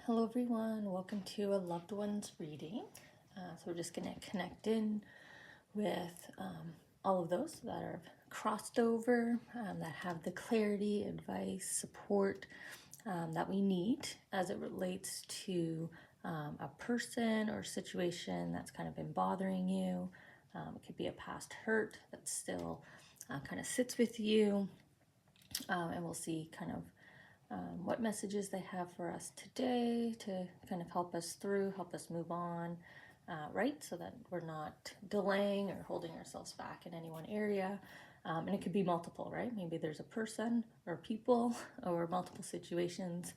Hello everyone, welcome to a loved one's reading. So we're just going to connect in with all of those that are crossed over, that have the clarity, advice, support that we need as it relates to a person or situation that's kind of been bothering you. It could be a past hurt that still kind of sits with you, and we'll see kind of what messages they have for us today to kind of help us through, help us move on, right? So that we're not delaying or holding ourselves back in any one area. And it could be multiple, right? Maybe there's a person or people or multiple situations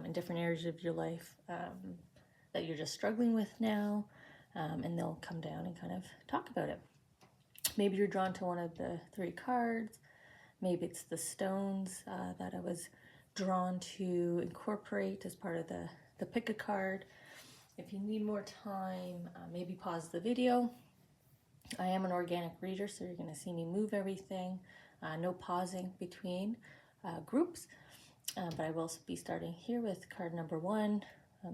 in different areas of your life that you're just struggling with now, and they'll come down and kind of talk about it. Maybe you're drawn to one of the three cards. Maybe it's the stones that I was drawn to incorporate as part of the pick a card. If you need more time, maybe pause the video. I am an organic reader, so you're going to see me move everything. No pausing between groups, but I will be starting here with card number 1.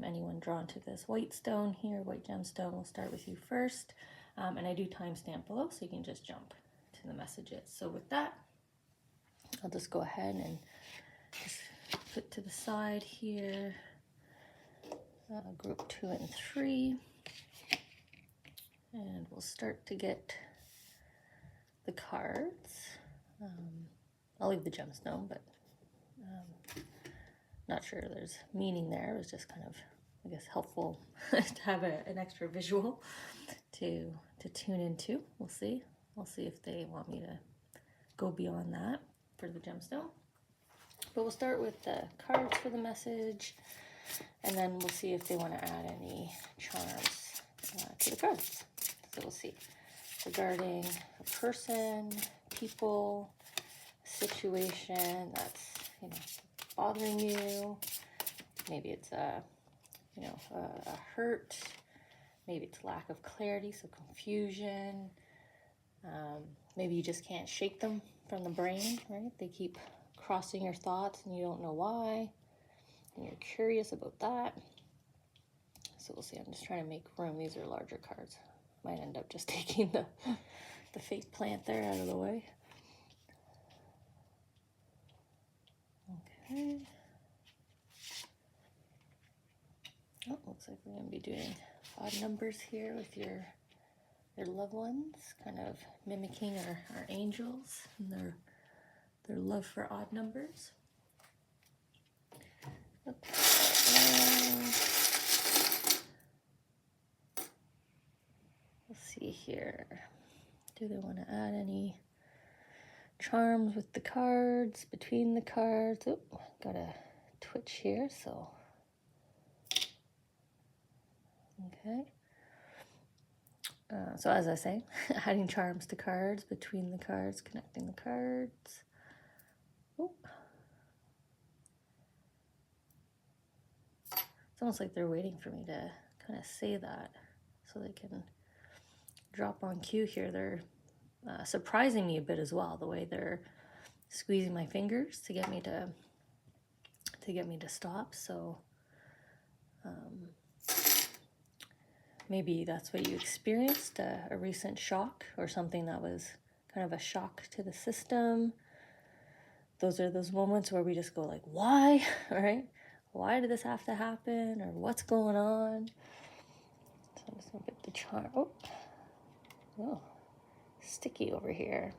Anyone drawn to this white stone here, white gemstone, we'll start with you first. And I do timestamp below, so you can just jump to the messages. So with that, I'll just go ahead and just put to the side here group 2 and 3, and we'll start to get the cards. I'll leave the gemstone, but not sure there's meaning there. It was just kind of, I guess, helpful to have an extra visual to tune into. We'll see if they want me to go beyond that for the gemstone. But we'll start with the cards for the message, and then we'll see if they want to add any charms to the cards. So we'll see. Regarding a person, people, situation that's, bothering you. Maybe it's a hurt. Maybe it's lack of clarity, so confusion. Maybe you just can't shake them from the brain, right? They keep crossing your thoughts and you don't know why, and you're curious about that. So we'll see. I'm just trying to make room. These are larger cards. Might end up just taking the fake plant there out of the way. Okay. Oh, looks like we're going to be doing odd numbers here with your loved ones, kind of mimicking our angels and their love for odd numbers. Okay. Let's see here. Do they want to add any charms with the cards, between the cards? Oh, got a twitch here, so. Okay. So as I say, adding charms to cards, between the cards, connecting the cards. Oh. It's almost like they're waiting for me to kind of say that so they can drop on cue here. They're surprising me a bit as well, the way they're squeezing my fingers to get me to stop. So maybe that's what you experienced, a recent shock or something that was kind of a shock to the system. Those are those moments where we just go like, why? All right? Why did this have to happen? Or what's going on? So I'm just going to put the charm. Oh, sticky over here.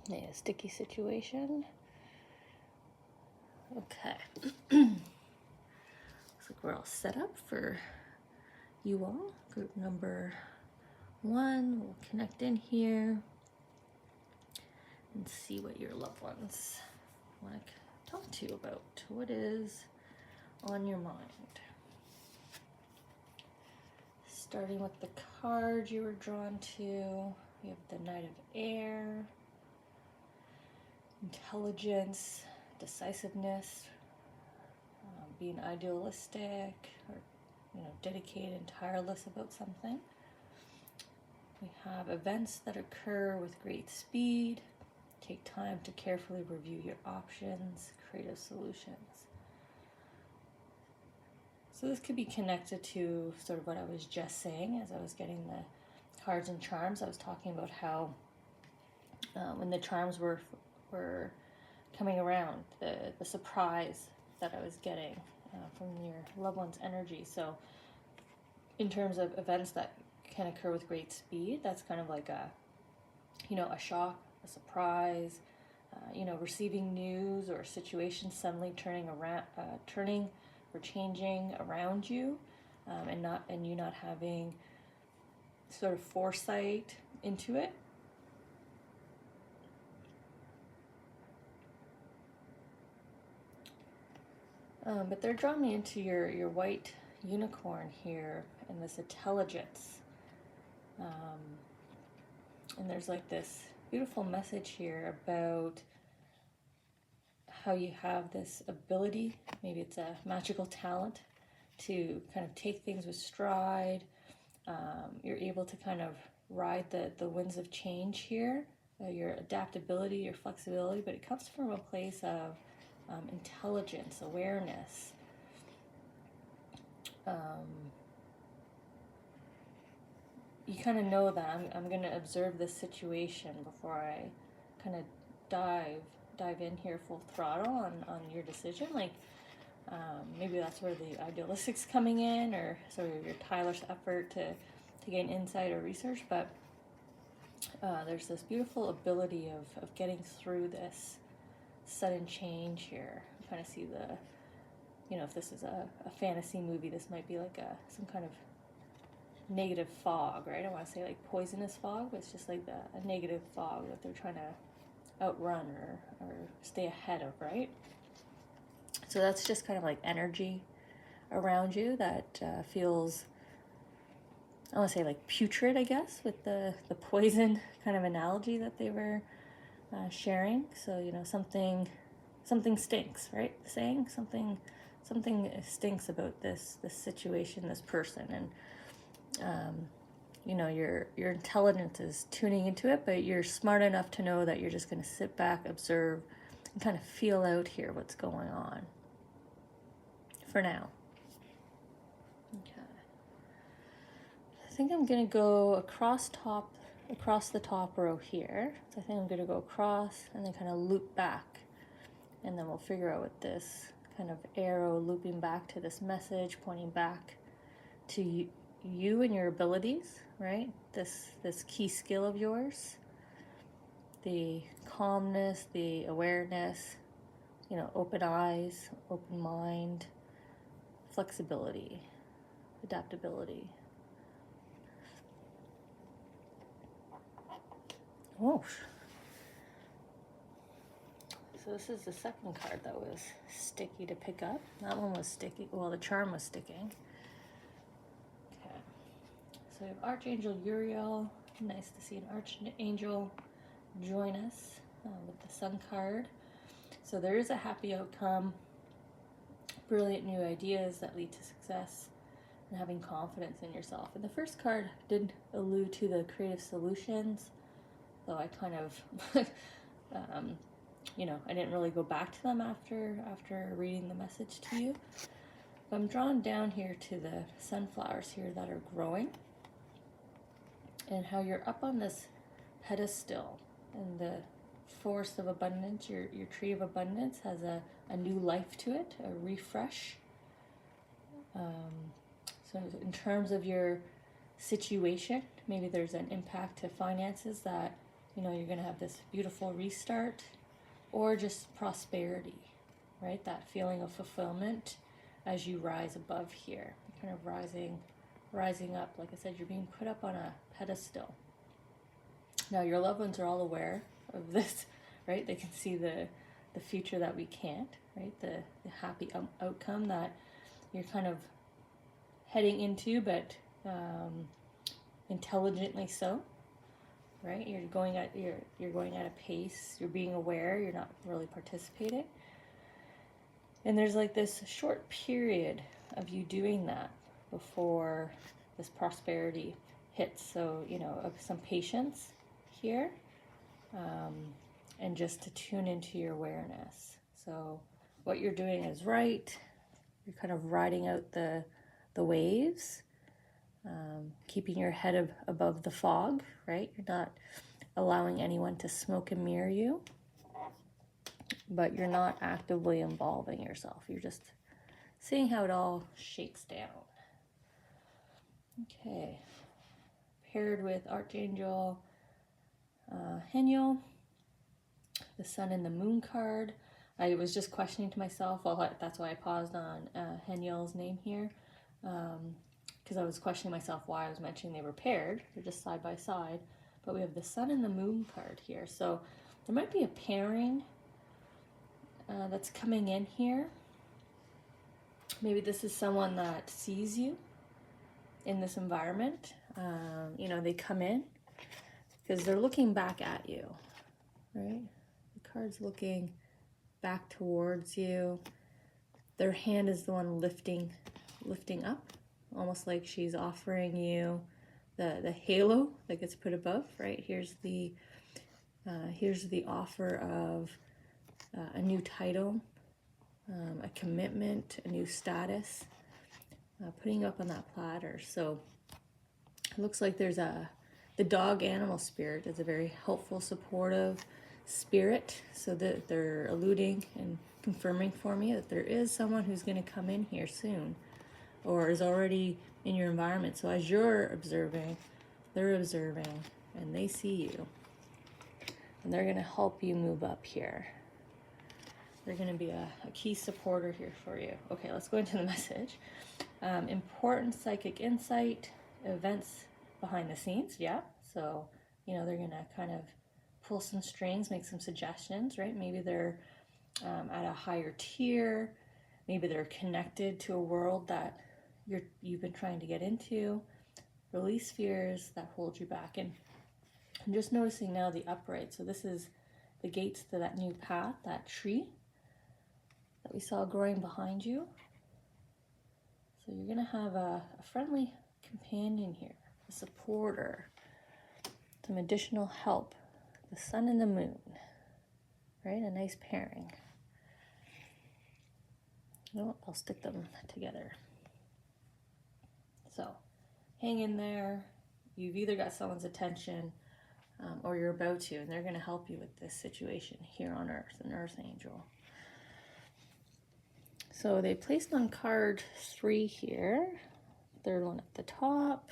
Yeah, sticky situation. Okay. Looks like we're all set up for you all. Group number 1. We'll connect in here and see what your loved ones want to talk to you about. What is on your mind? Starting with the card you were drawn to, you have the Knight of Air, intelligence, decisiveness, being idealistic or dedicated and tireless about something. We have events that occur with great speed. Take time to carefully review your options, creative solutions. So this could be connected to sort of what I was just saying as I was getting the cards and charms. I was talking about how when the charms were coming around, the surprise that I was getting from your loved one's energy. So in terms of events that can occur with great speed, that's kind of like a shock, a surprise, receiving news or a situation suddenly turning or changing around you, and you not having sort of foresight into it. But they're drawing me into your white unicorn here and this intelligence. And there's like this beautiful message here about how you have this ability, maybe it's a magical talent, to kind of take things with stride. You're able to kind of ride the winds of change here, your adaptability, your flexibility, but it comes from a place of intelligence, awareness. You kind of know that I'm going to observe this situation before I kind of dive in here full throttle on your decision. Like maybe that's where the idealistic's coming in, or sort of your tireless effort to gain insight or research. But there's this beautiful ability of getting through this sudden change here. I kind of see if this is a fantasy movie, this might be like some kind of negative fog, right? I want to say like poisonous fog, but it's just like a negative fog that they're trying to outrun or stay ahead of, right? So that's just kind of like energy around you that feels, I want to say like putrid, I guess, with the poison kind of analogy that they were sharing. So, something stinks, right? Saying something stinks about this situation, this person. And your intelligence is tuning into it, but you're smart enough to know that you're just going to sit back, observe, and kind of feel out here what's going on for now. Okay. I think I'm going to go across the top row here. So I think I'm going to go across and then kind of loop back, and then we'll figure out what this kind of arrow looping back to this message, pointing back to you and your abilities, right? This key skill of yours, the calmness, the awareness, open eyes, open mind, flexibility, adaptability. Oh, so this is the second card that was sticky to pick up. That one was sticky. Well, the charm was sticking. Okay. So we have Archangel Uriel. Nice to see an Archangel join us with the Sun card. So there is a happy outcome, brilliant new ideas that lead to success, and having confidence in yourself. And the first card did allude to the creative solutions, though I kind of I didn't really go back to them after reading the message to you. But I'm drawn down here to the sunflowers here that are growing, and how you're up on this pedestal, and the forest of abundance, your tree of abundance has a new life to it, a refresh. So in terms of your situation, maybe there's an impact to finances that, you're going to have this beautiful restart, or just prosperity, right? That feeling of fulfillment as you rise above here, kind of rising up. Like I said, you're being put up on a pedestal. Now, your loved ones are all aware of this, right? They can see the future that we can't, right? The happy outcome that you're kind of heading into, but intelligently so, right? You're going at a pace. You're being aware. You're not really participating. And there's like this short period of you doing that before this prosperity hits. So, some patience here, and just to tune into your awareness. So what you're doing is right. You're kind of riding out the waves, keeping your head above the fog, right? You're not allowing anyone to smoke and mirror you, but you're not actively involving yourself. You're just seeing how it all shakes down. Okay, paired with Archangel Heniel, the Sun and the Moon card. I was just questioning to myself, well, that's why I paused on Heniel's name here, because I was questioning myself why I was mentioning they were paired. They're just side by side, but we have the Sun and the Moon card here. So there might be a pairing that's coming in here. Maybe this is someone that sees you in this environment. You know, they come in because they're looking back at you, right? The card's looking back towards you. Their hand is the one lifting up, almost like she's offering you the halo that gets put above, right? Here's the offer of a new title, a commitment, a new status, putting up on that platter. So it looks like there's the dog animal spirit is a very helpful, supportive spirit, so that they're alluding and confirming for me that there is someone who's going to come in here soon or is already in your environment. So as you're observing, they're observing and they see you, and they're going to help you move up here. They're going to be a key supporter here for you. Okay, let's go into the message. Important psychic insight, events behind the scenes, yeah. So, you know, they're going to kind of pull some strings, make some suggestions, right? Maybe they're at a higher tier. Maybe they're connected to a world that you've been trying to get into. Release fears that hold you back. And I'm just noticing now the upright. So this is the gates to that new path, that tree that we saw growing behind you. So you're going to have a friendly companion here, a supporter, some additional help, the Sun and the Moon, right? A nice pairing. You know what? I'll stick them together. So hang in there. You've either got someone's attention or you're about to, and they're going to help you with this situation here on Earth, an Earth Angel. So they placed on card 3 here, third one at the top,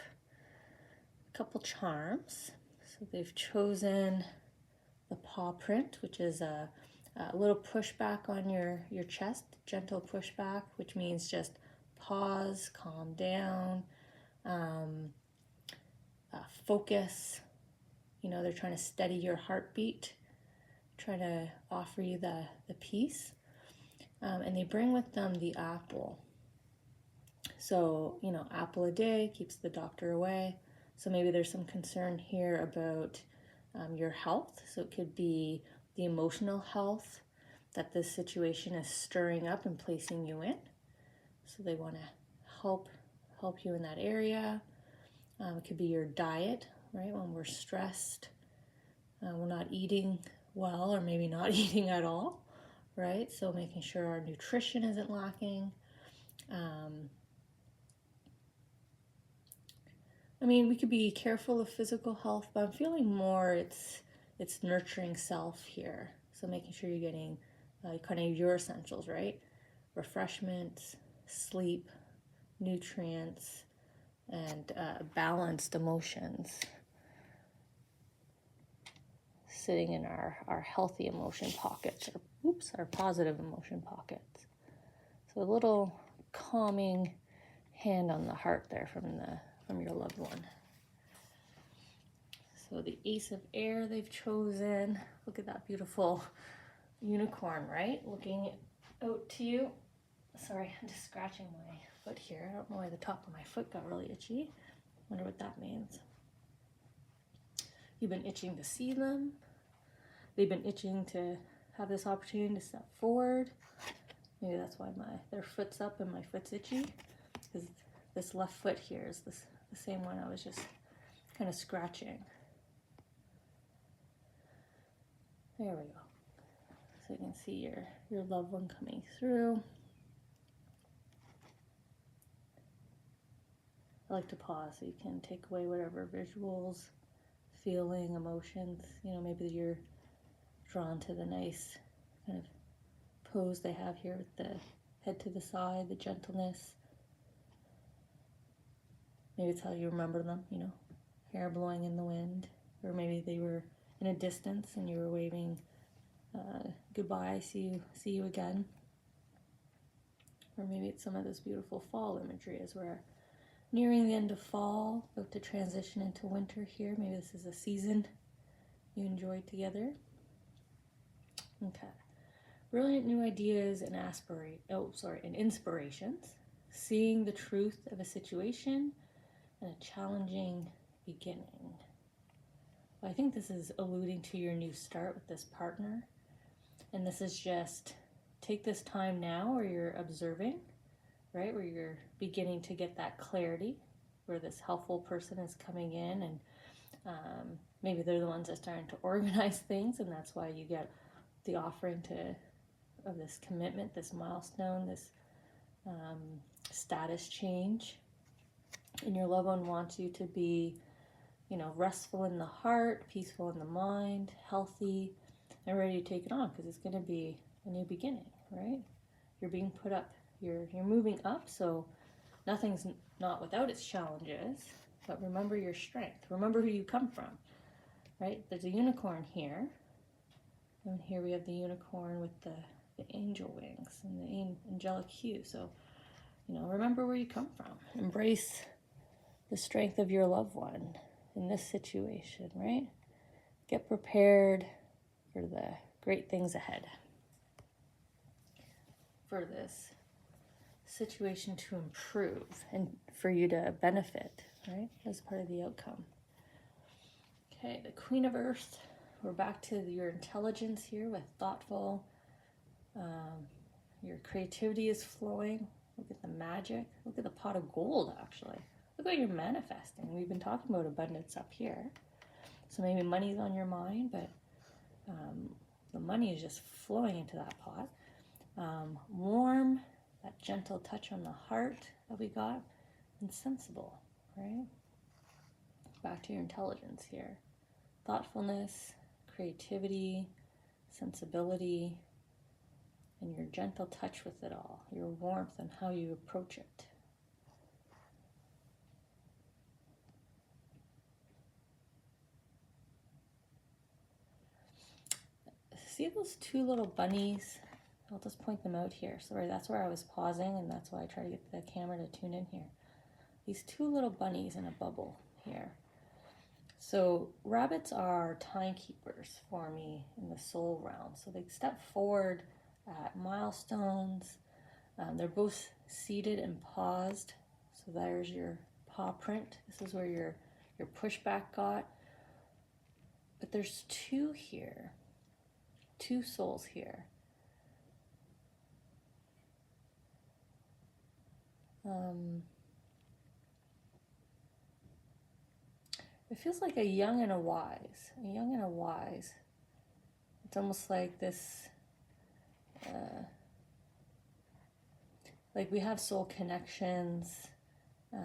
a couple charms. So they've chosen the paw print, which is a little pushback on your chest, gentle pushback, which means just pause, calm down, focus. You know, they're trying to steady your heartbeat, trying to offer you the peace. And they bring with them the apple. So, you know, apple a day keeps the doctor away. So maybe there's some concern here about your health. So it could be the emotional health that this situation is stirring up and placing you in. So they want to help you in that area. It could be your diet, right? When we're stressed, we're not eating well, or maybe not eating at all, right? So making sure our nutrition isn't lacking. I mean, we could be careful of physical health, but I'm feeling more it's nurturing self here. So making sure you're getting kind of your essentials, right? Refreshment, sleep, nutrients, and balanced emotions. Sitting in our healthy emotion pockets, our positive emotion pockets. So a little calming hand on the heart there from your loved one. So the Ace of Air they've chosen. Look at that beautiful unicorn, right? Looking out to you. Sorry, I'm just scratching my foot here. I don't know why the top of my foot got really itchy. Wonder what that means. You've been itching to see them. They've been itching to have this opportunity to step forward. Maybe that's why their foot's up and my foot's itchy, because this left foot here is the same one I was just kind of scratching. There we go. So you can see your loved one coming through. I like to pause so you can take away whatever visuals, feeling, emotions. You know, maybe you're drawn to the nice kind of pose they have here with the head to the side, the gentleness. Maybe it's how you remember them, you know, hair blowing in the wind. Or maybe they were in a distance and you were waving goodbye, see you again. Or maybe it's some of this beautiful fall imagery as we're nearing the end of fall, about to transition into winter here. Maybe this is a season you enjoyed together. Okay. Brilliant new ideas and inspirations. Seeing the truth of a situation and a challenging beginning. I think this is alluding to your new start with this partner. And this is just take this time now where you're observing, right? Where you're beginning to get that clarity, where this helpful person is coming in and maybe they're the ones that are starting to organize things, and that's why you get the offering of this commitment, this milestone, this status change. And your loved one wants you to be, you know, restful in the heart, peaceful in the mind, healthy, and ready to take it on, because it's going to be a new beginning, right? You're being put up, you're moving up, so nothing's not without its challenges, but remember your strength. Remember who you come from, right? There's a unicorn here, and here we have the unicorn with the angel wings and the angelic hue. So, you know, remember where you come from. Embrace the strength of your loved one in this situation, right? Get prepared for the great things ahead, for this situation to improve and for you to benefit, right, as part of the outcome. Okay, the Queen of Earth. We're back to your intelligence here with thoughtful. Your creativity is flowing. Look at the magic. Look at the pot of gold, actually. Look what you're manifesting. We've been talking about abundance up here. So maybe money's on your mind, but the money is just flowing into that pot. Warm, that gentle touch on the heart that we got, and sensible, right? Back to your intelligence here. Thoughtfulness, creativity, sensibility, and your gentle touch with it all, your warmth and how you approach it. See those two little bunnies? I'll just point them out here. Sorry, that's where I was pausing, and that's why I try to get the camera to tune in here. These two little bunnies in a bubble here. So rabbits are timekeepers for me in the soul realm. So they step forward at milestones. They're both seated and paused. So there's your paw print. This is where your pushback got. But there's two here. Two souls here. It feels like a young and a wise. A young and a wise. It's almost like this, like we have soul connections. I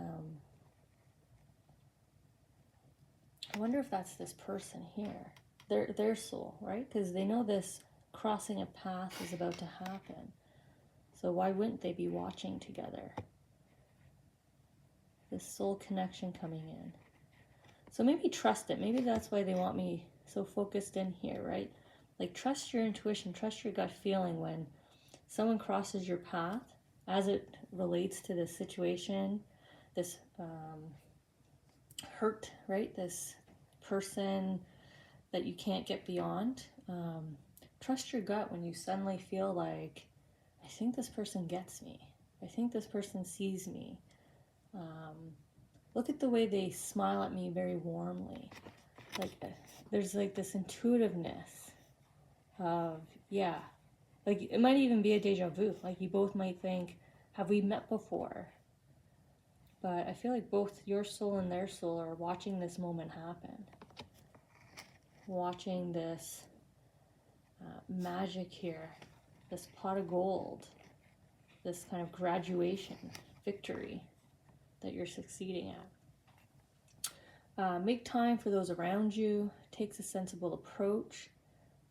wonder if that's this person here. Their soul, right? Because they know this crossing a path is about to happen. So why wouldn't they be watching together? This soul connection coming in. So maybe trust it. Maybe that's why they want me so focused in here, right? Like trust your intuition, trust your gut feeling when someone crosses your path as it relates to this situation, this hurt, right? This person that you can't get beyond. Trust your gut when you suddenly feel like, I think this person gets me. I think this person sees me. Look at the way they smile at me very warmly. Like there's like this intuitiveness of, yeah, like it might even be a deja vu. Like you both might think, have we met before? But I feel like both your soul and their soul are watching this moment happen. Watching this magic here, this pot of gold, this kind of graduation, victory. that you're succeeding at. Make time for those around you. Takes a sensible approach.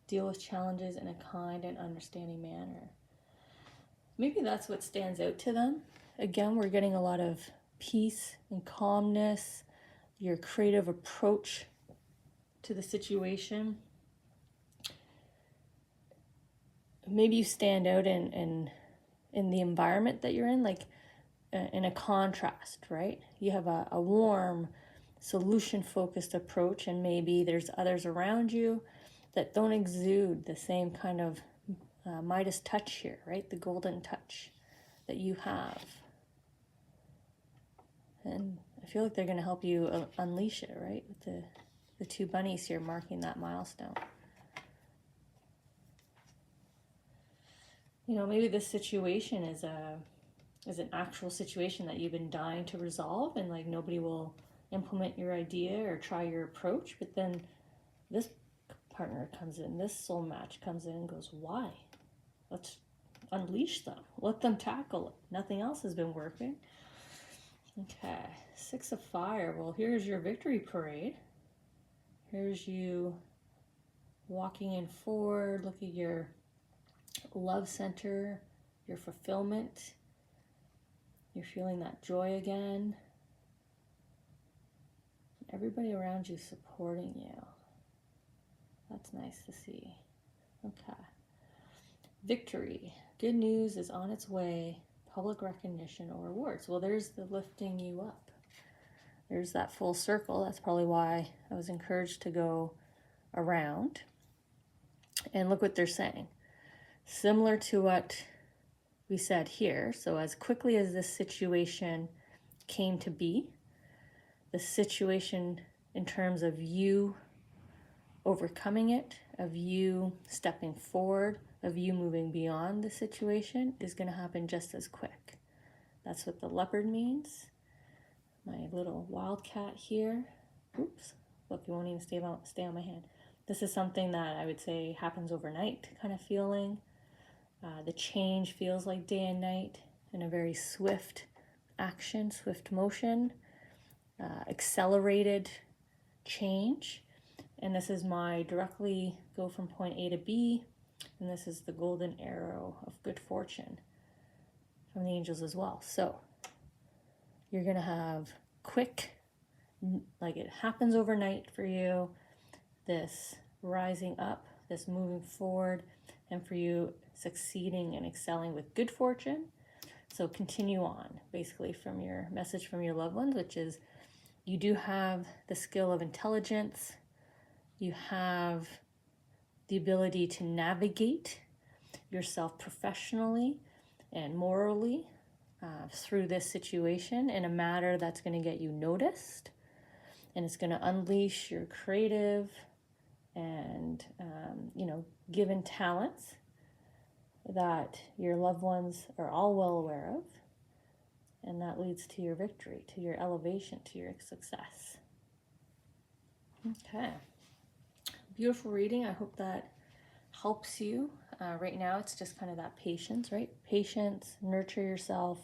Deal with challenges in a kind and understanding manner. Maybe that's what stands out to them. Again, we're getting a lot of peace and calmness, your creative approach to the situation. Maybe you stand out in the environment that you're in, like in a contrast, right? You have a warm, solution-focused approach, and maybe there's others around you that don't exude the same kind of Midas touch here, right? The golden touch that you have. And I feel like they're going to help you unleash it, right? With the two bunnies here marking that milestone. You know, maybe this situation is an actual situation that you've been dying to resolve, and like nobody will implement your idea or try your approach, but then this partner comes in, this soul match comes in and goes, why? Let's unleash them. Let them tackle it. Nothing else has been working. Okay, 6 of Fire. Well, here's your victory parade. Here's you walking in forward. Look at your love center, your fulfillment. You're feeling that joy again. Everybody around you supporting you. That's nice to see. Okay. Victory. Good news is on its way. Public recognition or rewards. Well, there's the lifting you up. There's that full circle. That's probably why I was encouraged to go around. And look what they're saying. Similar to what we said here. So as quickly as this situation came to be, the situation in terms of you overcoming it, of you stepping forward, of you moving beyond the situation is going to happen just as quick. That's what the leopard means. My little wildcat here. Oops. Look, it won't even stay on my hand. This is something that I would say happens overnight kind of feeling. The change feels like day and night in a very swift action, swift motion, accelerated change. And this is my directly go from point A to B. And this is the golden arrow of good fortune from the angels as well. So you're going to have quick, like it happens overnight for you, this rising up, this moving forward, and for you succeeding and excelling with good fortune. So continue on, basically, from your message from your loved ones, which is you do have the skill of intelligence. You have the ability to navigate yourself professionally and morally through this situation in a manner that's going to get you noticed, and it's going to unleash your creative and given talents that your loved ones are all well aware of, and that leads to your victory, to your elevation, to your success. Okay. Beautiful reading. I hope that helps you. Right now it's just kind of that patience, right? Patience, nurture yourself,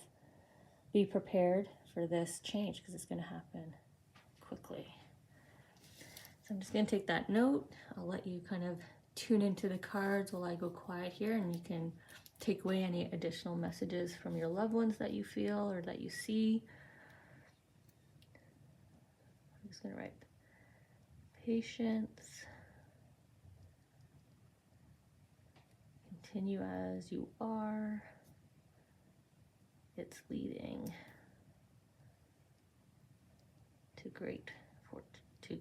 be prepared for this change because it's going to happen quickly. So I'm just going to take that note. I'll let you kind of tune into the cards while I go quiet here, and you can take away any additional messages from your loved ones that you feel or that you see. I'm just going to write patience. Continue as you are. It's leading to great fortune,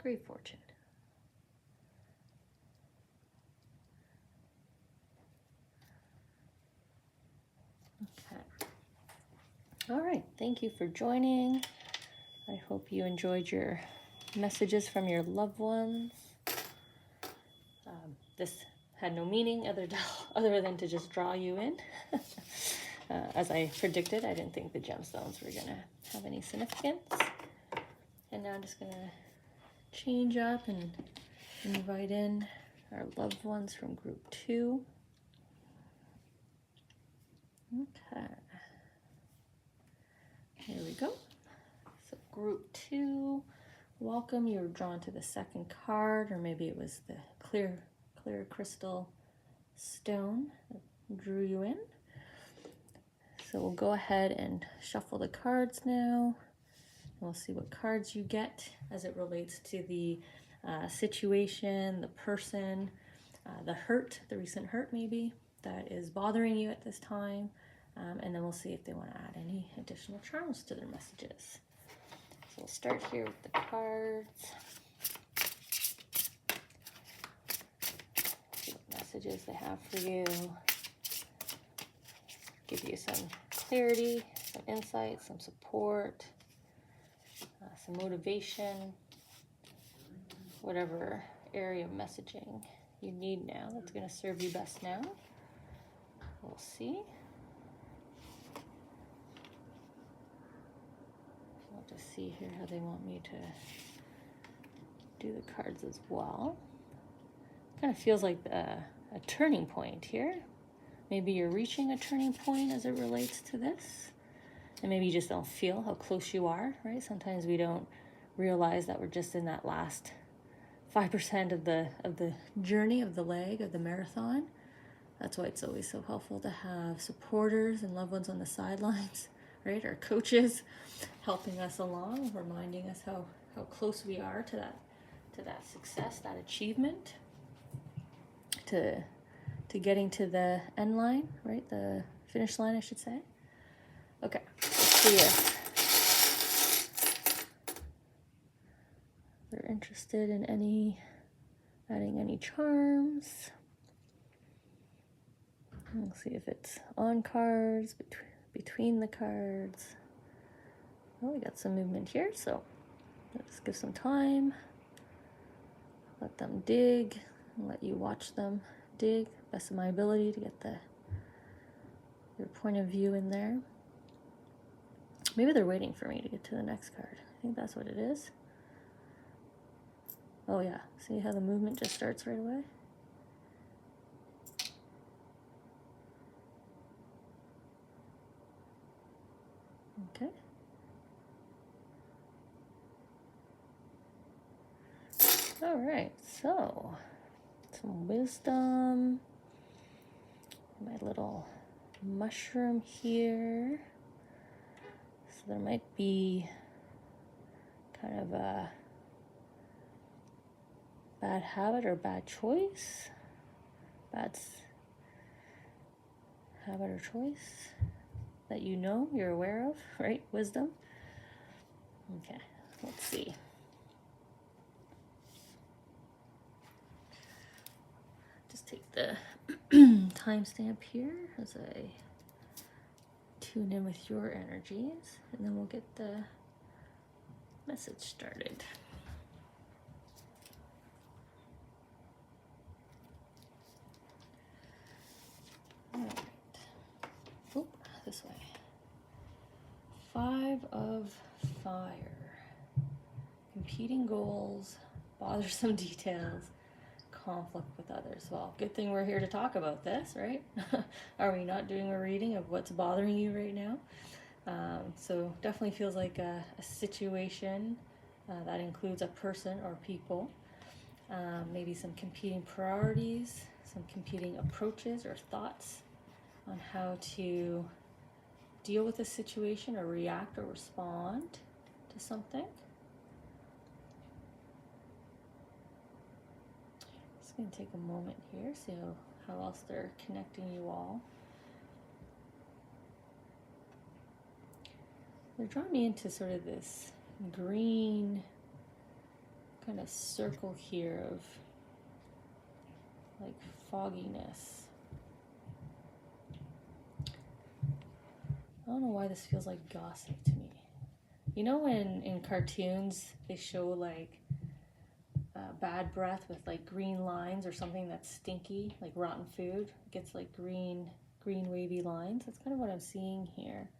great fortune. Okay. All right. Thank you for joining. I hope you enjoyed your messages from your loved ones. This had no meaning other than to just draw you in. As I predicted, I didn't think the gemstones were going to have any significance. And now I'm just going to change up and invite in our loved ones from group 2. Okay. Here we go. So group 2, welcome. You were drawn to the second card, or maybe it was the clear crystal stone that drew you in. So we'll go ahead and shuffle the cards now. We'll see what cards you get as it relates to the situation, the person, the hurt, the recent hurt maybe that is bothering you at this time. And then we'll see if they want to add any additional charms to their messages. So we'll start here with the cards. See what messages they have for you. Give you some clarity, some insight, some support, some motivation, whatever area of messaging you need now that's going to serve you best now. We'll see. I'll just see here how they want me to do the cards as well. Kind of feels like a turning point here. Maybe you're reaching a turning point as it relates to this. And maybe you just don't feel how close you are, right? Sometimes we don't realize that we're just in that last 5% of the journey, of the leg, of the marathon. That's why it's always so helpful to have supporters and loved ones on the sidelines, right? Our coaches helping us along, reminding us how close we are to that success, that achievement, to getting to the end line, right? The finish line, I should say. Okay, let's see if they're interested in adding any charms. We'll see if it's on cards, between the cards. Oh, we got some movement here, so let's give some time. Let them dig, and let you watch them dig. Best of my ability to get your point of view in there. Maybe they're waiting for me to get to the next card. I think that's what it is. Oh yeah, see how the movement just starts right away? Okay. All right, so some wisdom. My little mushroom here. So there might be kind of a bad habit or bad choice. Bad habit or choice that you're aware of, right? Wisdom. Okay, let's see. Just take the timestamp here as I tune in with your energies, and then we'll get the message started. All right. Oop, this way. 5 of Fire. Competing goals, bothersome details, conflict with others. Well, good thing we're here to talk about this, right? Are we not doing a reading of what's bothering you right now? So definitely feels like a situation that includes a person or people. Maybe some competing priorities, some competing approaches or thoughts on how to deal with a situation or react or respond to something. Just going to take a moment here, see how else they're connecting you all. They're drawing me into sort of this green kind of circle here of like fogginess. I don't know why this feels like gossip to me. You know when in cartoons they show like bad breath with like green lines or something that's stinky, like rotten food, it gets like green wavy lines. That's kind of what I'm seeing here.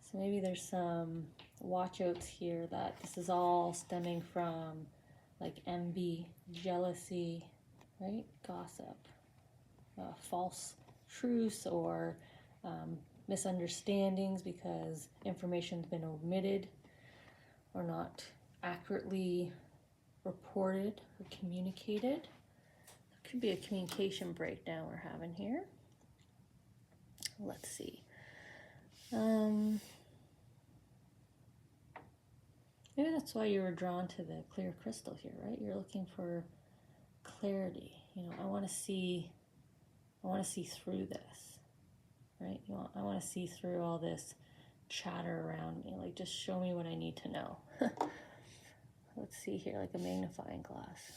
So maybe there's some watch outs here that this is all stemming from like envy, jealousy, right? Gossip, false truths, or misunderstandings because information's been omitted or not accurately reported or communicated. It could be a communication breakdown we're having here. Let's see. Maybe that's why you were drawn to the clear crystal here, right? You're looking for clarity. You know, I want to see through this, right? I want to see through all this chatter around me. Like, just show me what I need to know. Let's see here, like a magnifying glass.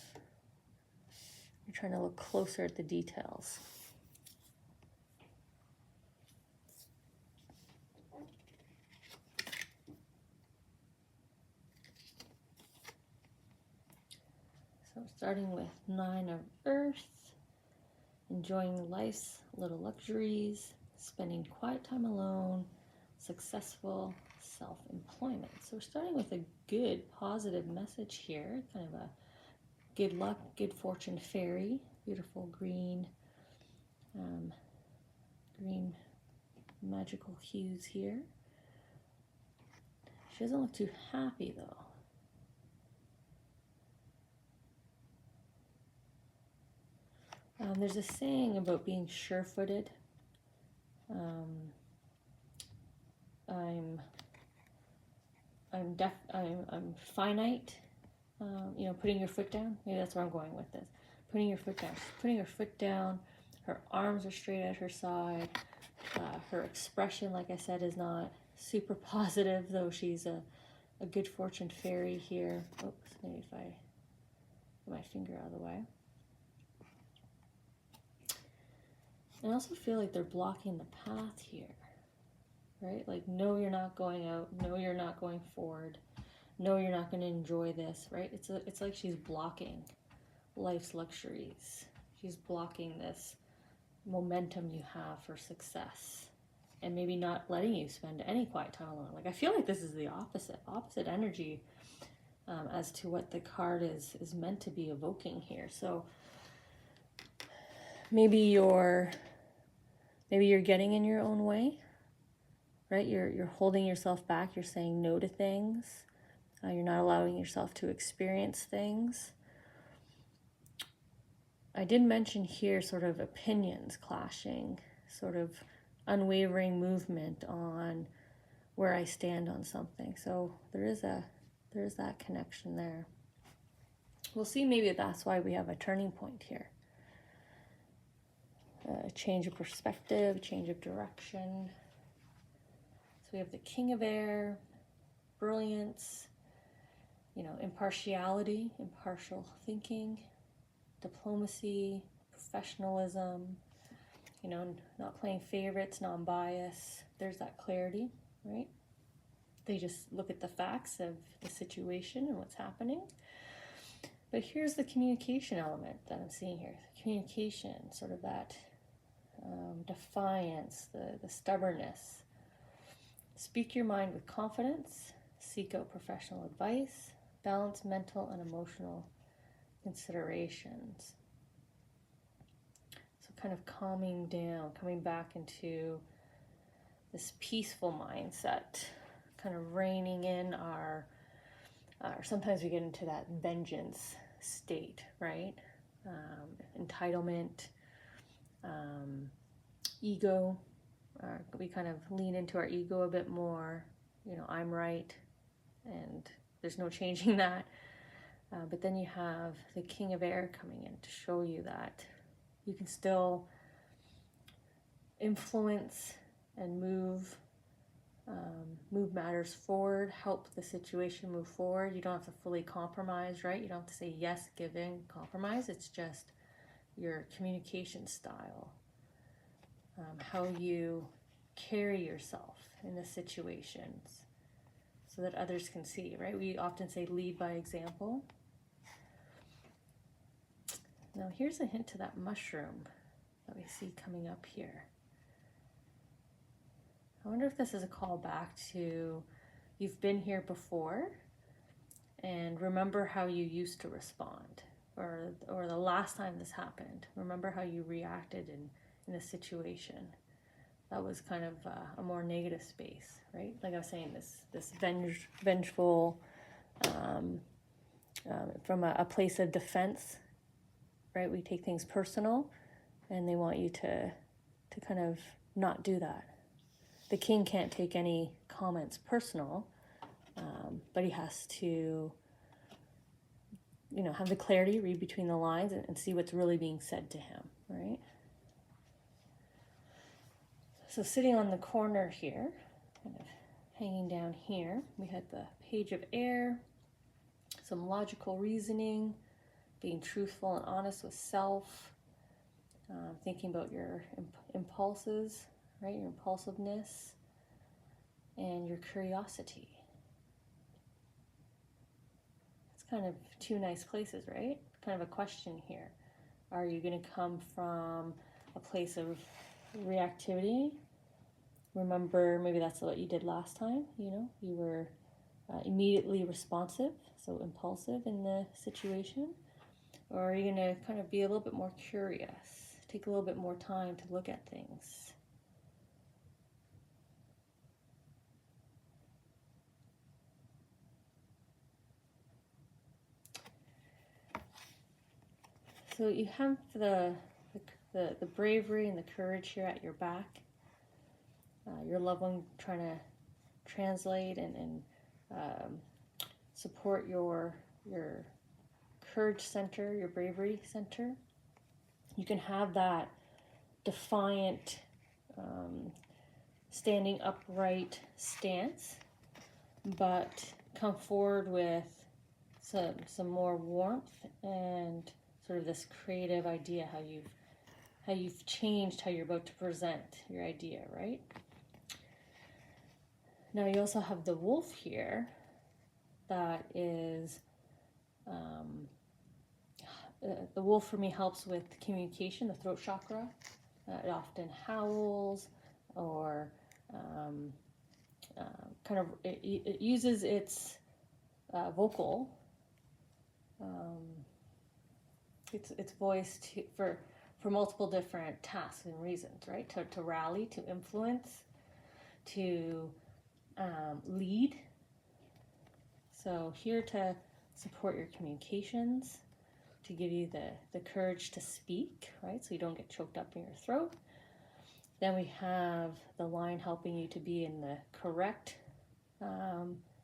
You're trying to look closer at the details. So starting with 9 of Earth, enjoying life's little luxuries, spending quiet time alone, successful self-employment. So we're starting with a good, positive message here, kind of a good luck, good fortune fairy, beautiful green magical hues here. She doesn't look too happy though. There's a saying about being sure-footed. I'm finite. You know, putting your foot down. Maybe that's where I'm going with this. Putting your foot down. She's putting her foot down. Her arms are straight at her side. Her expression, like I said, is not super positive, though she's a good fortune fairy here. Oops, maybe if I get my finger out of the way. And I also feel like they're blocking the path here, right? Like, no, you're not going out. No, you're not going forward. No, you're not going to enjoy this, right? It's like she's blocking life's luxuries. She's blocking this momentum you have for success, and maybe not letting you spend any quiet time alone. Like, I feel like this is the opposite energy as to what the card is meant to be evoking here. So maybe you're getting in your own way, right? You're holding yourself back. You're saying no to things. You're not allowing yourself to experience things. I did mention here sort of opinions clashing, sort of unwavering movement on where I stand on something. So there is that connection there. We'll see, maybe that's why we have a turning point here. A change of perspective, change of direction. So we have the King of Air, brilliance, you know, impartiality, impartial thinking, diplomacy, professionalism, you know, not playing favorites, non-bias. There's that clarity, right? They just look at the facts of the situation and what's happening. But here's the communication element that I'm seeing here. Communication, sort of that defiance, the stubbornness. Speak your mind with confidence, seek out professional advice, balance mental and emotional considerations. So kind of calming down, coming back into this peaceful mindset, kind of reining in our sometimes we get into that vengeance state, right? Entitlement, ego. We kind of lean into our ego a bit more. You know, I'm right, and there's no changing that. But then you have the King of Air coming in to show you that you can still influence and move matters forward, help the situation move forward. You don't have to fully compromise, right? You don't have to say yes, give in, compromise. It's just your communication style, how you carry yourself in the situations so that others can see, right? We often say lead by example. Now here's a hint to that mushroom that we see coming up here. I wonder if this is a call back to you've been here before and remember how you used to respond, or the last time this happened. Remember how you reacted in a situation. that was kind of a more negative space, right? Like I was saying, this vengeful, from a place of defense, right? We take things personal, and they want you to kind of not do that. The king can't take any comments personal, but he has to, have the clarity, read between the lines, and see what's really being said to him, right? So sitting on the corner here, kind of hanging down here, we had the page of air, some logical reasoning, being truthful and honest with self, thinking about your impulses, right? Your impulsiveness and your curiosity. It's kind of two nice places, right? Kind of a question here. Are you going to come from a place of reactivity? Remember, maybe that's what you did last time, you were immediately responsive, so impulsive in the situation. Or are you going to kind of be a little bit more curious, take a little bit more time to look at things? So you have the bravery and the courage here at your back. Your loved one trying to translate and support your courage center, your bravery center. You can have that defiant, standing upright stance, but come forward with some more warmth and sort of this creative idea, how you've changed how you're about to present your idea, right? Now you also have the wolf here that is, the wolf for me helps with communication, the throat chakra. It often howls or it uses its vocal, its voice for multiple different tasks and reasons, right? To rally, to influence, to lead. So here to support your communications, to give you the courage to speak, right? So you don't get choked up in your throat. Then we have the lion helping you to be in the correct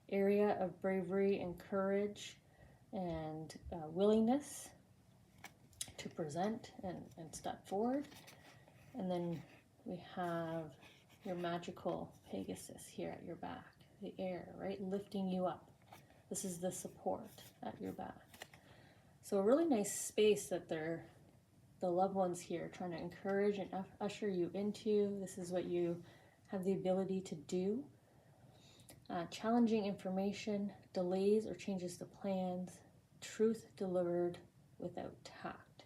area of bravery and courage and willingness to present and step forward. And then we have your magical Pegasus here at your back, the air, right? Lifting you up. This is the support at your back. So a really nice space that the loved ones here trying to encourage and usher you into. This is what you have the ability to do. Challenging information, delays or changes to plans, truth delivered without tact.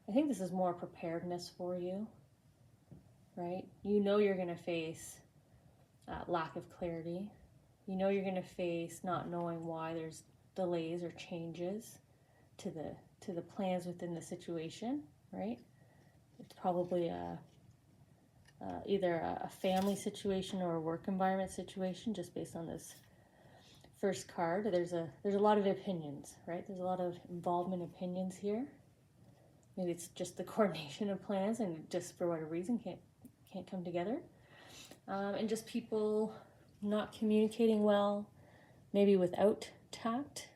I think this is more preparedness for you, right? You know you're going to face lack of clarity. You know you're going to face not knowing why there's delays or changes to the plans within the situation, right? It's probably either a family situation or a work environment situation, just based on this first card. There's a lot of opinions, right? There's a lot of involvement opinions here. Maybe it's just the coordination of plans and just for whatever reason can't come together. And just people not communicating well, maybe without tact.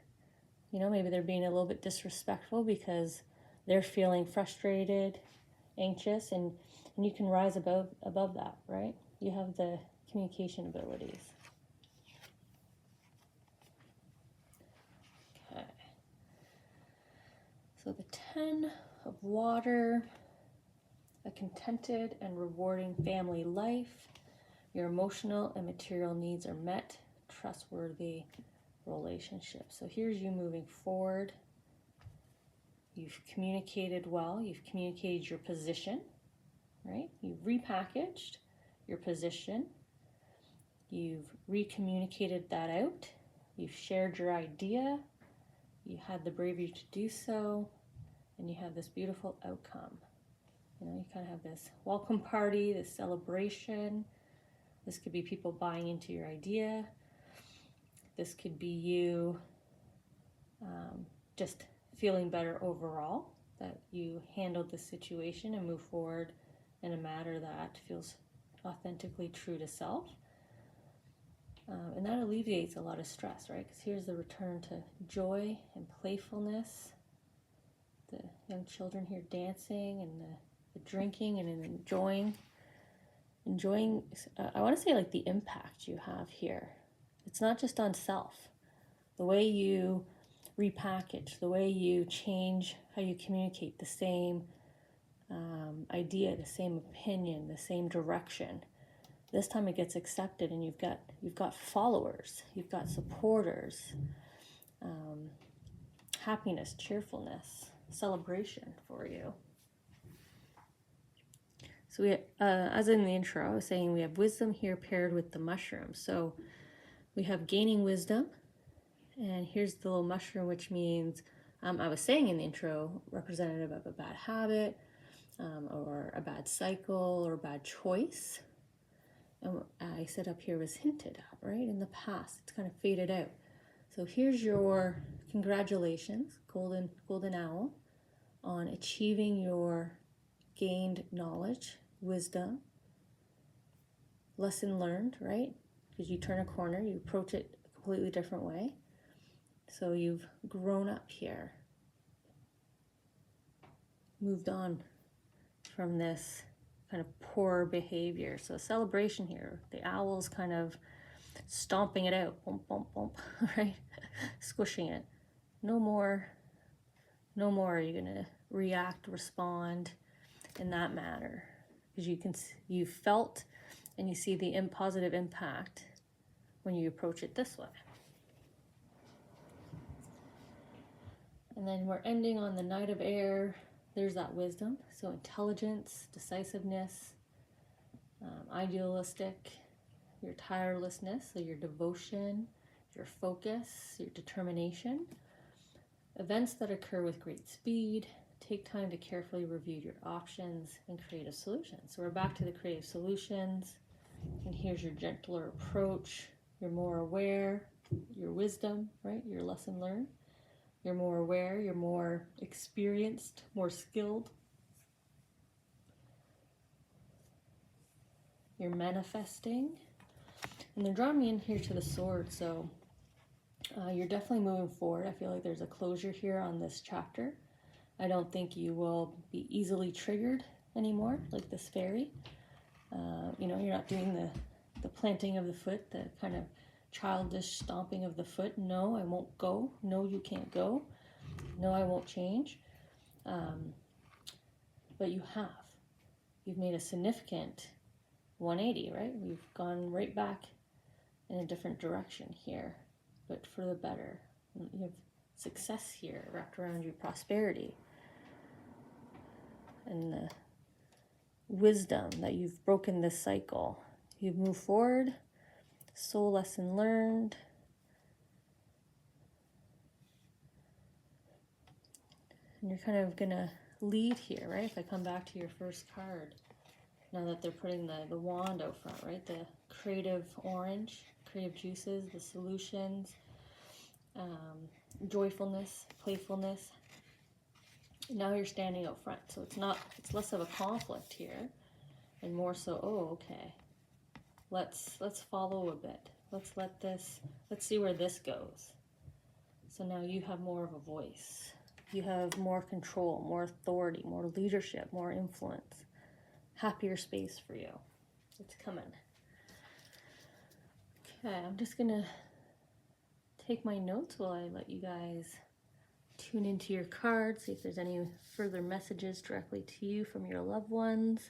Maybe they're being a little bit disrespectful because they're feeling frustrated, anxious, and you can rise above that, right? You have the communication abilities. Okay. So the 10 of water, a contented and rewarding family life. Your emotional and material needs are met, trustworthy relationship. So here's you moving forward. You've communicated well. You've communicated your position, right? You've repackaged your position. You've recommunicated that out. You've shared your idea. You had the bravery to do so, and you have this beautiful outcome. You know, you kind of have this welcome party, this celebration. This could be people buying into your idea. This could be you just feeling better overall, that you handled the situation and move forward in a manner that feels authentically true to self. And that alleviates a lot of stress, right? Because here's the return to joy and playfulness. The young children here dancing and the drinking and enjoying, I want to say like the impact you have here. It's not just on self. The way you repackage, the way you change how you communicate the same idea, the same opinion, the same direction. This time it gets accepted, and you've got followers, you've got supporters, happiness, cheerfulness, celebration for you. So we, as in the intro, I was saying we have wisdom here paired with the mushroom. So we have gaining wisdom, and here's the little mushroom, which means, I was saying in the intro, representative of a bad habit, or a bad cycle, or a bad choice. And what I said up here was hinted at, right? In the past, it's kind of faded out. So here's your congratulations, golden owl, on achieving your gained knowledge, wisdom, lesson learned, right? Because you turn a corner, you approach it a completely different way. So you've grown up here, moved on from this kind of poor behavior. So a celebration here. The owl's kind of stomping it out, bump, bump, bump, right? Squishing it. No more are you gonna react, respond in that manner, because you felt and you see the positive impact when you approach it this way. And then we're ending on the Knight of Air. There's that wisdom. So intelligence, decisiveness, idealistic, your tirelessness, so your devotion, your focus, your determination. Events that occur with great speed. Take time to carefully review your options and creative solutions. So we're back to the creative solutions. And here's your gentler approach. You're more aware, your wisdom, right? Your lesson learned. You're more aware, you're more experienced, more skilled. You're manifesting. And they're drawing me in here to the sword, so you're definitely moving forward. I feel like there's a closure here on this chapter. I don't think you will be easily triggered anymore, like this fairy. You know, you're not doing the planting of the foot, the kind of childish stomping of the foot. No, I won't go. No, you can't go. No, I won't change. But you have. You've made a significant 180, right? We've gone right back in a different direction here, but for the better. You have success here wrapped around you, prosperity. And the wisdom that you've broken this cycle. You've moved forward. Soul lesson learned. And you're kind of going to lead here, right? If I come back to your first card, now that they're putting the wand out front, right? The creative orange, creative juices, the solutions, joyfulness, playfulness. Now you're standing out front. So it's less of a conflict here and more so, oh, okay. Let's follow a bit. Let's see where this goes. So now you have more of a voice. You have more control, more authority, more leadership, more influence. Happier space for you. It's coming. Okay, I'm just gonna take my notes while I let you guys tune into your cards, see if there's any further messages directly to you from your loved ones.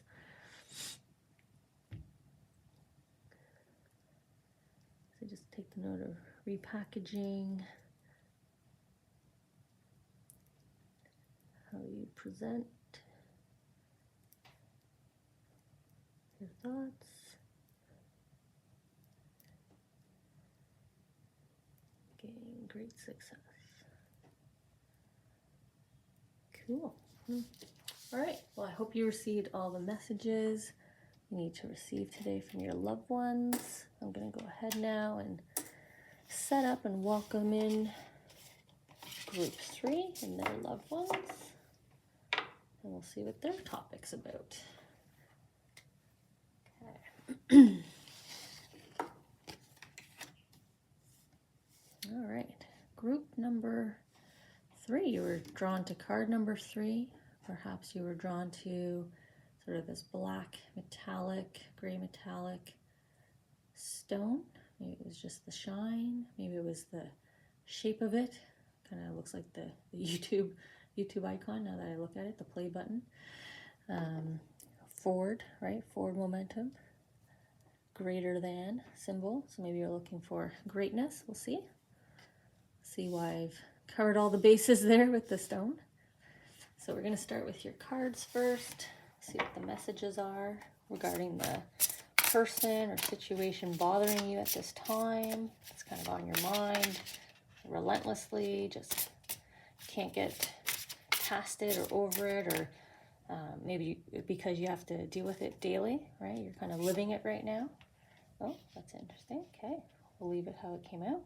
So just take the note of repackaging, how you present your thoughts. Gain great success. Cool. All right, well, I hope you received all the messages you need to receive today from your loved ones. I'm going to go ahead now and set up and welcome in group 3 and their loved ones. And we'll see what their topic's about. Okay. All right, group number 3, you were drawn to card number 3. Perhaps you were drawn to sort of this black metallic, gray metallic stone. Maybe it was just the shine. Maybe it was the shape of it. Kind of looks like the YouTube icon now that I look at it, the play button. Forward, right? Forward momentum. Greater than symbol. So maybe you're looking for greatness. We'll see. See why I've covered all the bases there with the stone. So we're going to start with your cards first. See what the messages are regarding the person or situation bothering you at this time. It's kind of on your mind relentlessly, just can't get past it or over it, or maybe because you have to deal with it daily, right? You're kind of living it right now. Oh, that's interesting. Okay, we'll leave it how it came out.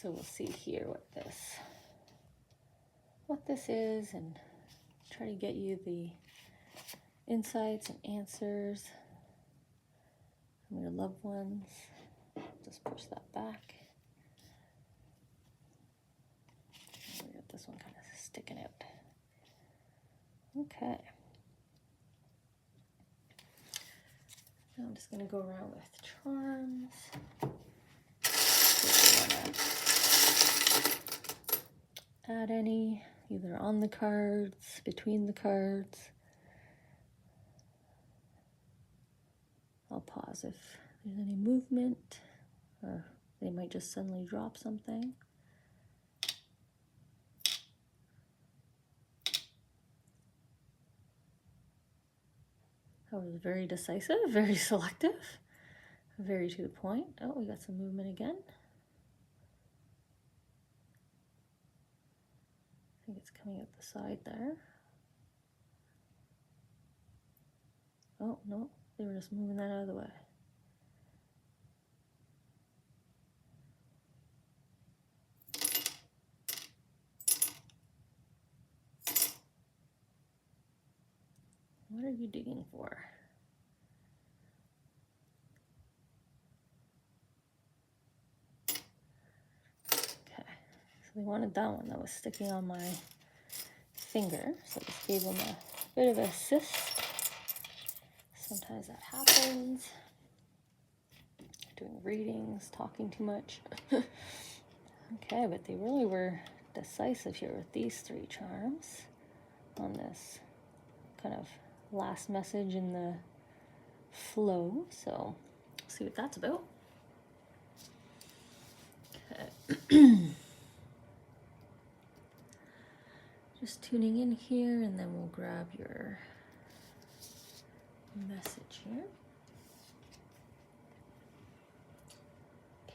So we'll see here what this is and try to get you the insights and answers from your loved ones. Just push that back. We got this one kind of sticking out. Okay. Now I'm just going to go around with charms. Add any, either on the cards, between the cards. I'll pause if there's any movement, or they might just suddenly drop something. That was very decisive, very selective, very to the point. Oh, we got some movement again. I think it's coming out the side there. Oh, no, they were just moving that out of the way. What are you digging for? Okay, so they wanted that one that was sticking on my finger, so just gave them a bit of a assist. Sometimes that happens. Doing readings, talking too much. Okay, but they really were decisive here with these 3 charms on this kind of last message in the flow. So let's see what that's about. Okay. Just tuning in here, and then we'll grab your message here.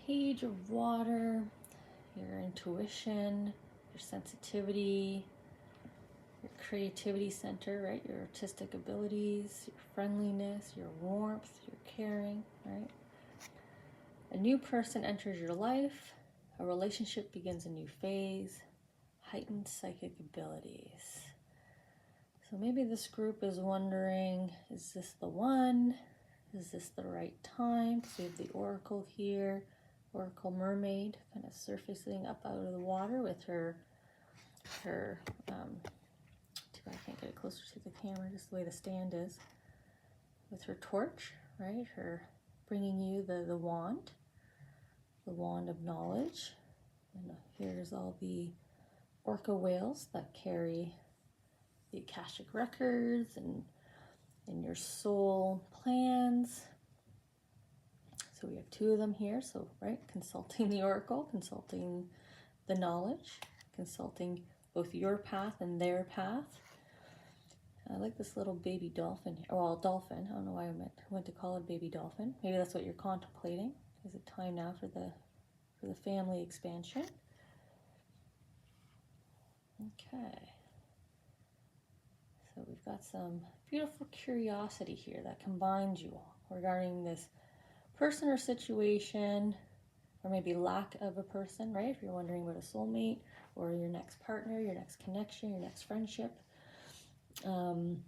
Page of Water, your intuition, your sensitivity, your creativity center, right? Your artistic abilities, your friendliness, your warmth, your caring, right? A new person enters your life. A relationship begins a new phase. Heightened psychic abilities. So maybe this group is wondering, is this the one? Is this the right time? Because we have the Oracle here. Oracle Mermaid kind of surfacing up out of the water with her I can't get it closer to the camera, just the way the stand is, with her torch, right? Her bringing you the wand of knowledge. And here's all the orca whales that carry the Akashic records and your soul plans. So we have 2 of them here. So, right, consulting the oracle, consulting the knowledge, consulting both your path and their path. I like this little baby dolphin here. Well, dolphin. I don't know why I went to call it baby dolphin. Maybe that's what you're contemplating. Is it time now for the family expansion? Okay. So we've got some beautiful curiosity here that combines you all regarding this person or situation, or maybe lack of a person, right? If you're wondering about a soulmate or your next partner, your next connection, your next friendship. That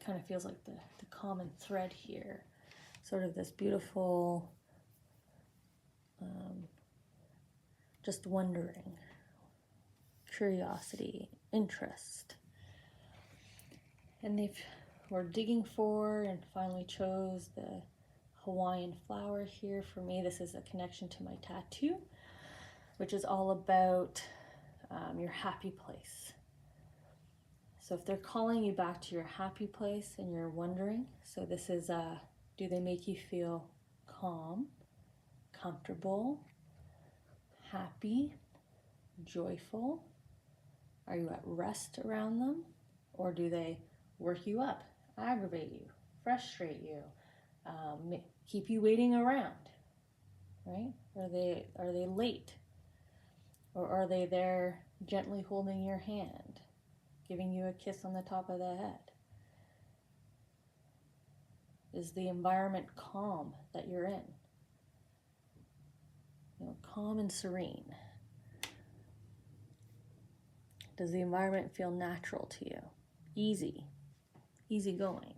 kind of feels like the common thread here. Sort of this beautiful, just wondering, curiosity, interest. And we're digging for and finally chose the Hawaiian flower here. For me, this is a connection to my tattoo, which is all about your happy place. So if they're calling you back to your happy place and you're wondering, so this is, do they make you feel calm, comfortable, happy, joyful? Are you at rest around them? Or do they work you up, aggravate you, frustrate you, keep you waiting around, right? Are they late? Or are they there gently holding your hand, giving you a kiss on the top of the head? Is the environment calm that you're in? Calm and serene. Does the environment feel natural to you? Easy going.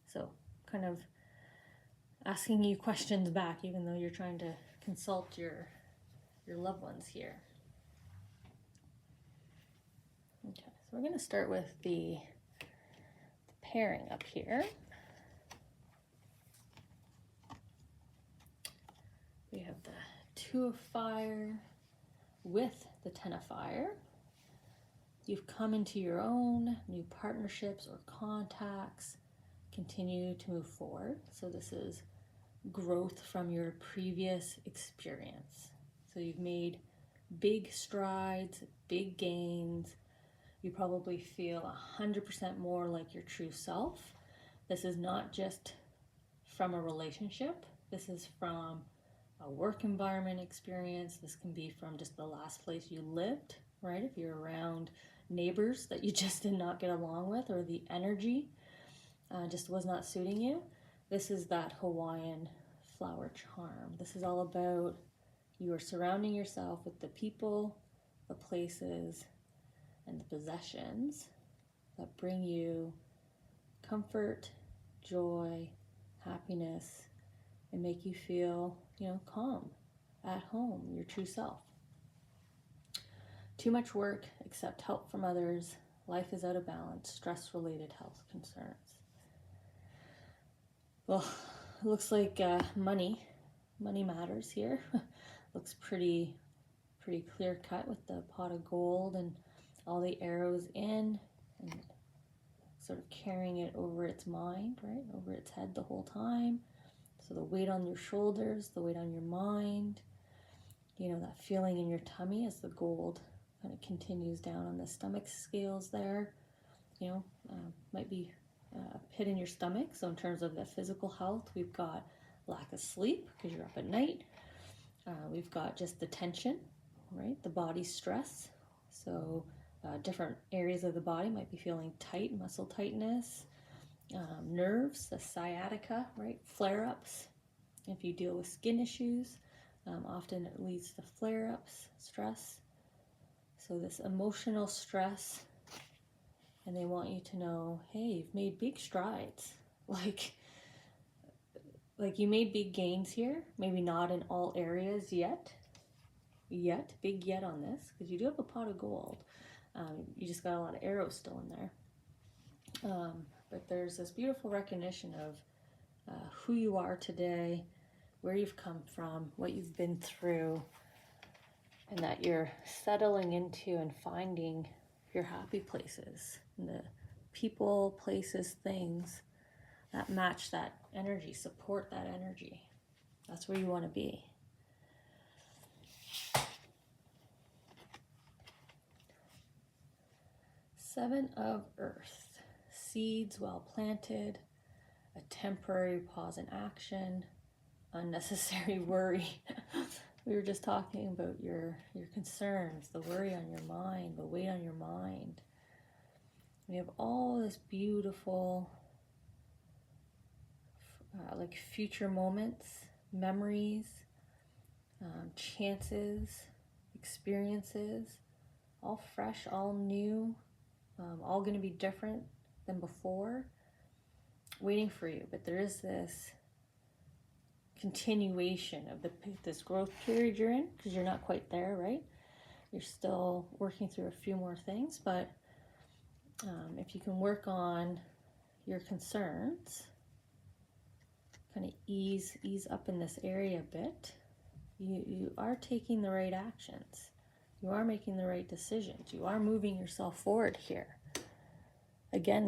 So kind of asking you questions back, even though you're trying to consult your loved ones here. Okay, so we're going to start with the pairing up here. We have the Two of Fire with the Ten of Fire. You've come into your own new partnerships or contacts, continue to move forward. So this is growth from your previous experience. So you've made big strides, big gains. You probably feel 100% more like your true self. This is not just from a relationship. This is from a work environment experience. This can be from just the last place you lived, right? If you're around neighbors that you just did not get along with, or the energy just was not suiting you. This is that Hawaiian flower charm. This is all about you are surrounding yourself with the people, the places, and the possessions that bring you comfort, joy, happiness, and make you feel, calm, at home, your true self. Too much work, accept help from others, life is out of balance, stress-related health concerns. Well, it looks like money matters here. Looks pretty clear cut with the pot of gold and all the arrows in, and sort of carrying it over its mind, right? Over its head the whole time. So the weight on your shoulders, the weight on your mind, that feeling in your tummy as the gold kind of continues down on the stomach scales there. Might be a pit in your stomach. So in terms of the physical health, we've got lack of sleep because you're up at night. We've got just the tension, right? The body stress. So different areas of the body might be feeling tight, muscle tightness, nerves, the sciatica, right? Flare-ups. If you deal with skin issues, often it leads to flare-ups, stress. So this emotional stress, and they want you to know, hey, you've made big strides. Like you made big gains here, maybe not in all areas yet, big yet on this, because you do have a pot of gold. You just got a lot of arrows still in there. But there's this beautiful recognition of who you are today, where you've come from, what you've been through, and that you're settling into and finding your happy places, and the people, places, things that match that energy, support that energy. That's where you want to be. Seven of Earth, seeds well planted, a temporary pause in action, unnecessary worry, We were just talking about your concerns, the worry on your mind, the weight on your mind. We have all this beautiful, like future moments, memories, chances, experiences, all fresh, all new, all going to be different than before, waiting for you. But there is this continuation of this growth period you're in, because you're not quite there, right? You're still working through a few more things, but if you can work on your concerns, kind of ease up in this area a bit, you are taking the right actions. You are making the right decisions. You are moving yourself forward here. Again,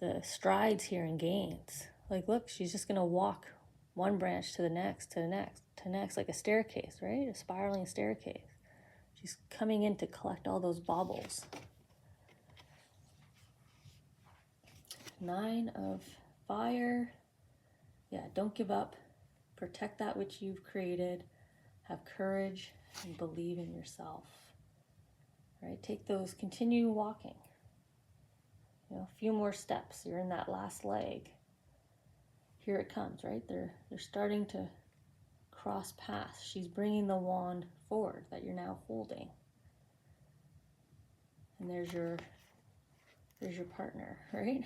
the strides here and gains. Like, look, she's just going to walk one branch to the next, to the next, to the next, like a staircase, right? A spiraling staircase. She's coming in to collect all those baubles. 9 of fire. Yeah, don't give up. Protect that which you've created. Have courage and believe in yourself. Right? Take those, continue walking. You know, a few more steps. You're in that last leg. Here it comes, right? They're starting to cross paths. She's bringing the wand forward that you're now holding. And there's your partner, right?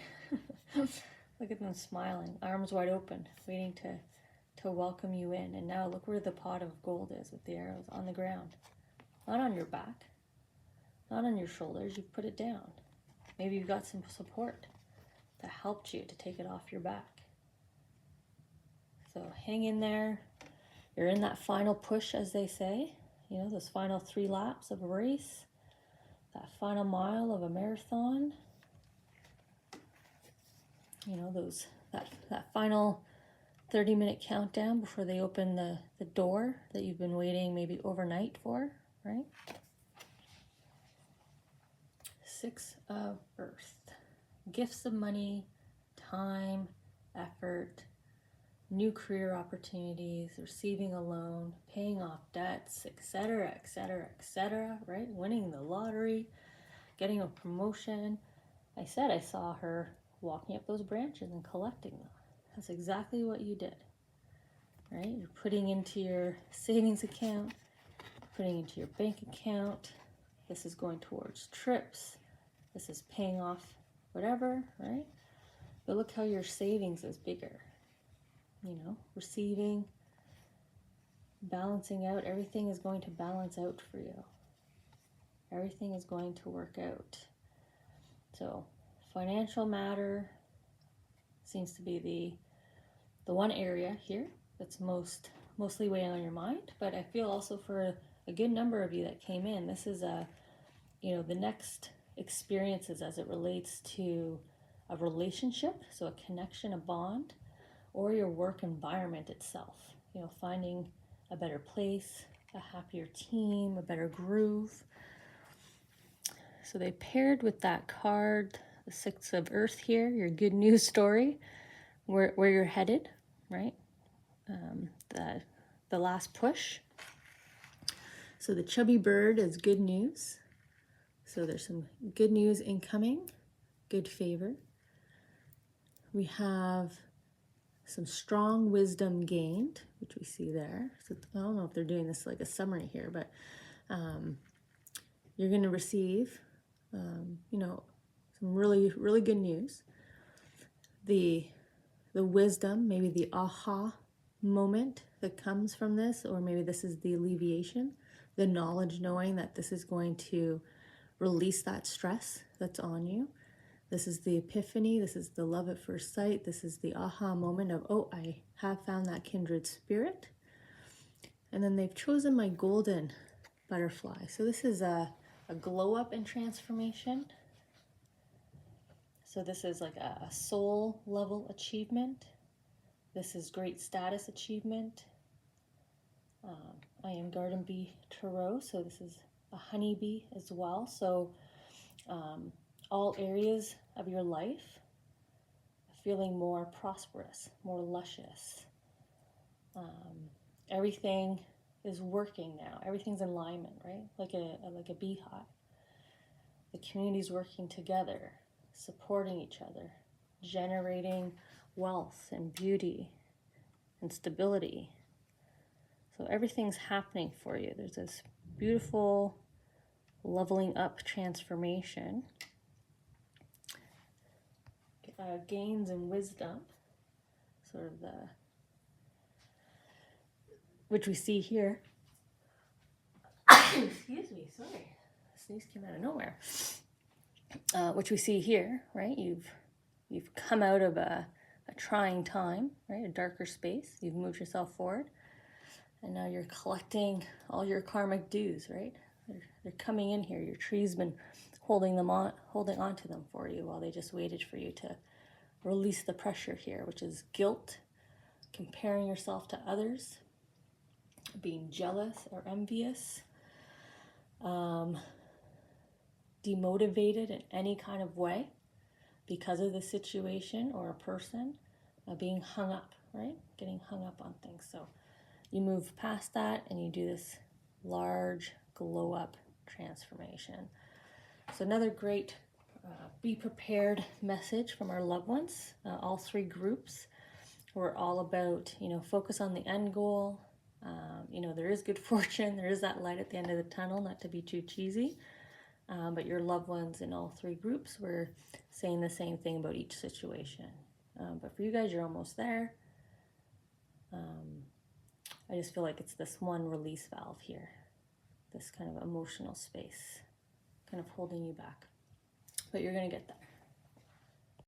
Look at them smiling, arms wide open, waiting to welcome you in. And now look where the pot of gold is with the arrows, on the ground. Not on your back, not on your shoulders. You've put it down. Maybe you've got some support that helped you to take it off your back. So hang in there. You're in that final push, as they say. You know, those final 3 laps of a race, that final mile of a marathon. You know, that final 30-minute countdown before they open the door that you've been waiting maybe overnight for, right? 6 of earth. Gifts of money, time, effort, new career opportunities, receiving a loan, paying off debts, etc., etc., etc., right? Winning the lottery, getting a promotion. I said I saw her walking up those branches and collecting them. That's exactly what you did, right? You're putting into your savings account, putting into your bank account. This is going towards trips. This is paying off whatever, right? But look how your savings is bigger. You know, receiving, balancing out. Everything is going to balance out for you. Everything is going to work out. So financial matter seems to be the one area here that's mostly weighing on your mind. But I feel also for a good number of you that came in, this is the next experiences as it relates to a relationship, so a connection, a bond, or your work environment itself. You know, finding a better place, a happier team, a better groove. So they paired with that card, the 6 of earth here, your good news story, where you're headed, right? The last push. So the chubby bird is good news. So there's some good news incoming, good favor. We have some strong wisdom gained, which we see there. So I don't know if they're doing this like a summary here, but you're going to receive, some really, really good news. The wisdom, maybe the aha moment that comes from this, or maybe this is the alleviation, the knowledge, knowing that this is going to release that stress that's on you. This is the epiphany. This is the love at first sight. This is the aha moment of, oh, I have found that kindred spirit. And then they've chosen my golden butterfly. So this is a glow up and transformation. So this is like a soul level achievement. This is great status achievement. I am gardenbee tarot, so this is a honeybee as well. So all areas of your life feeling more prosperous, more luscious. Everything is working now. Everything's in alignment, right? Like a beehive. The community's working together, supporting each other, generating wealth and beauty and stability. So everything's happening for you. There's this beautiful leveling up transformation. Gains in wisdom, sort of which we see here. Excuse me, sorry. The sneeze came out of nowhere. Which we see here, right? You've come out of a trying time, right? A darker space. You've moved yourself forward. And now you're collecting all your karmic dues, right? They're coming in here. Your tree's been holding on to them for you while they just waited for you to release the pressure here, which is guilt, comparing yourself to others, being jealous or envious, demotivated in any kind of way because of the situation or a person, being hung up, right? Getting hung up on things. So you move past that and you do this large glow up transformation. So another great be prepared message from our loved ones. All three groups were all about, focus on the end goal. There is good fortune. There is that light at the end of the tunnel, not to be too cheesy. But your loved ones in all three groups were saying the same thing about each situation. But for you guys, you're almost there. I just feel like it's this one release valve here, this kind of emotional space, kind of holding you back. But you're going to get there.